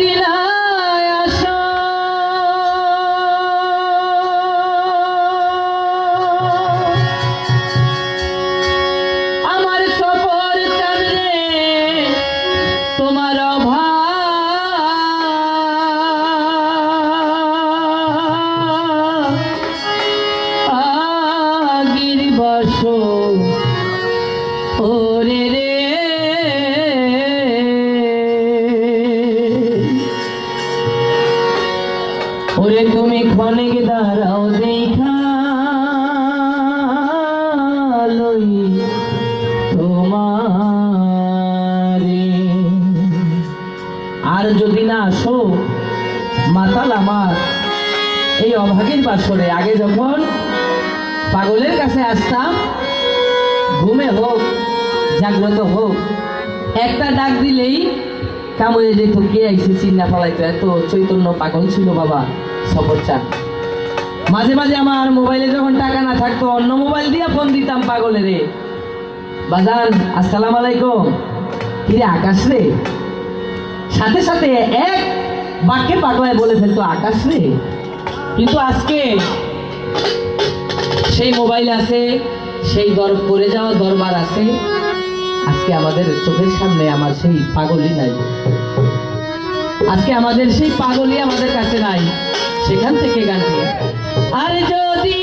দিলায় আশা আমার সফর চাঁদরে তোমার আগির বাসো ওরে রে ওরে তুমি ক্ষণিক দাঁড়াও দেখা লই তোমারে আর যদি না আসো মাতাল আমার এই অভাগীর বাসরে আগে যখন পাগলের কাছে আসতাম ঘুমে হোক জাগ্রত হোক একটা ডাক দিলেই কামড়ে যেত কে আইসে চিন্না ফলাইতো এত চৈতন্য পাগল ছিল বাবা সফরটা মাঝে মাঝে আমার মোবাইলে যখন টাকা না থাকতো অন্য মোবাইল দিয়ে ফোন দিতাম পাগলে রে বাজান আসসালাম আলাইকুম কিরে আকাশ রে সাথে সাথে এক বাক্যে পাগলায় বলে ফেলতো আকাশ রে কিন্তু আজকে সেই মোবাইল আছে সেই পড়ে যাওয়া দরবার আছে আজকে আমাদের চোখের সামনে আমার সেই পাগলই নাই আজকে আমাদের সেই পাগলই আমাদের কাছে নাই সেখান থেকে গানটি আর যদি